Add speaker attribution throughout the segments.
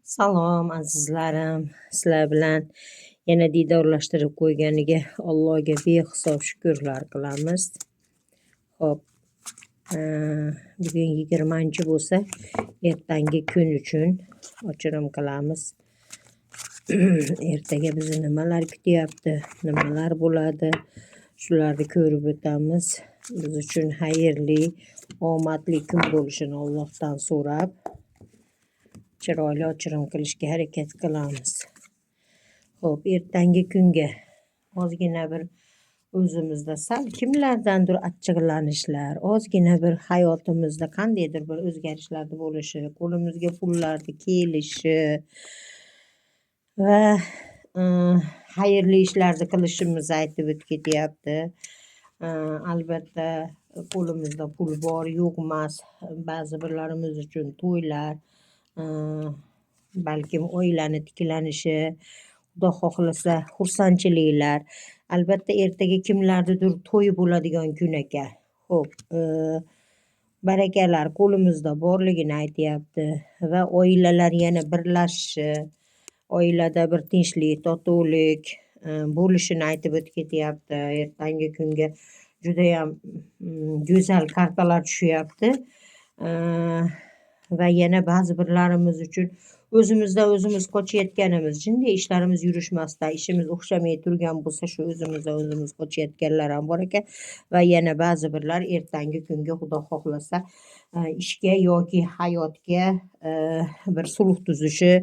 Speaker 1: Salom azizlarim, sizlar bilan yana diydorlashtirib qo'yganiga Allohga behisob shukrlar qilamiz. Xo'p, bugun 20 bo'lsa, ertangi kun uchun ochirim qilamiz. Ertaga bizni nimalar kutyapti, nimalar bo'ladi, shularni ko'rib o'tamiz. Biz uchun xayrli, omadli kun bo'lishini Allohdan so'rab chiroyli ochirim qilishga harakat qilamiz. Xo'p, ertangi kunga ozgina bir o'zimizda sal kimlardandir achchiqlanishlar, ozgina bir hayotimizda qandaydir bir o'zgarishlarni bo'lishi, qo'limizga pullarni kelishi va xayrli ishlarni qilishimizni aytib o'tib ketyapti. Albatta qo'limizda pul bor, yo'q emas. Ba'zi birlarimiz uchun to'ylar, balkim oilani tiklanishi, Xudo xohlasa xursandchiliklar. Albatta ertaga kimlarnidir to'yi bo'ladigan kun ekan. Xo'p, barakalar qo'limizda borligini aytyapti va oilalar yana birlashishi, oilada bir tinchlik, totuvlik bo'lishini aytib o'tib ketyapti. Ertangi kunga judayam go'zal kartalar tushyapti. Va yana ba'zi birlarimiz uchun o'zimizdan o'zimiz qochayotganimiz, jinday ishlarimiz yurishmasdan, ishimiz o'xshamay turgan bo'lsa, shu o'zimizdan o'zimiz qochayotganlar ham bor ekan. Va yana ba'zi birlar ertangi kunga Xudo xohlasa ishga yoki hayotga bir sulh tuzishi,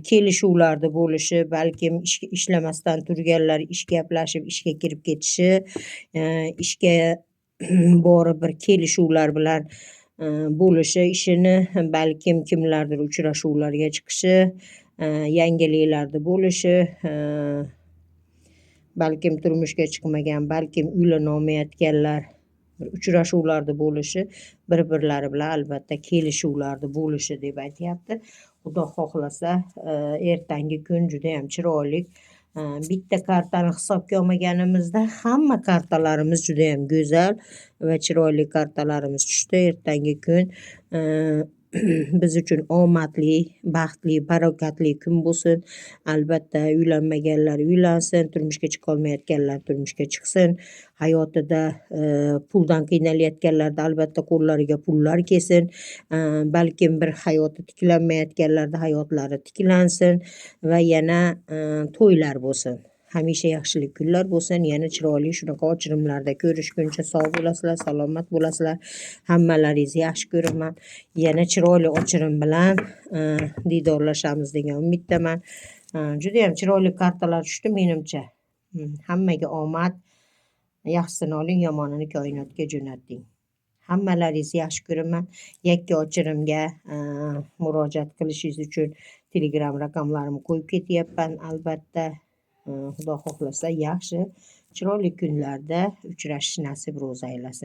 Speaker 1: kelishuvlarda bo'lishi, balkim ishlamasdan turganlar ish gaplashib ishga kirib ketishi, ishga borib bir kelishuvlar bilan bo'lishi, ishini balkim kimlardir uchrashuvlarga chiqishi, yangiliklarda bo'lishi, balkim turmushga chiqmagan, balkim uylanolmayotganlar uchrashuvlarda bo'lishi, bir-birlari bilan albatta kelishuvlarda bo'lishi deb aytyapti. Xudo xohlasa ertangi kun juda ham chiroyli. Bitta kartani hisobga olmaganimizda hamma kartalarimiz juda ham go'zal va chiroyli kartalarimiz tushdi. Ertangi kun biz uchun omadli, baxtli, barakatli kun bo'lsin. Albatta uylanmaganlar uylansin, turmushga chiqa olmayotganlar turmushga chiqsin. Hayotida puldan qiynalayotganlarda albatta qo'llariga pullar kelsin. Balkim bir hayoti tiklanmayotganlarda hayotlari tiklansin va yana to'ylar bo'lsin. Hamisha yaxshilik kunlar bo'lsin. Yana chiroyli shunaqa ochirimlarda ko'rishguncha sog' bo'lasizlar, salomat bo'lasizlar. Hammalaringizni yaxshi ko'raman. Yana chiroyli ochirim bilan diydorlashamiz degan umiddaman. Juda ham chiroyli kartalar tushdi menimcha. Hammaga omad, yaxshisini oling, yomonini koinotga jo'nating. Hammalaringizni yaxshi ko'raman. Yakka ochirimga murojaat qilishingiz uchun Telegram raqamlarimni qo'yib ketyapman. Albatta Xudo xohlasa yaxshi, chiroyli kunlarda uchrashish nasib ro'za aylasin.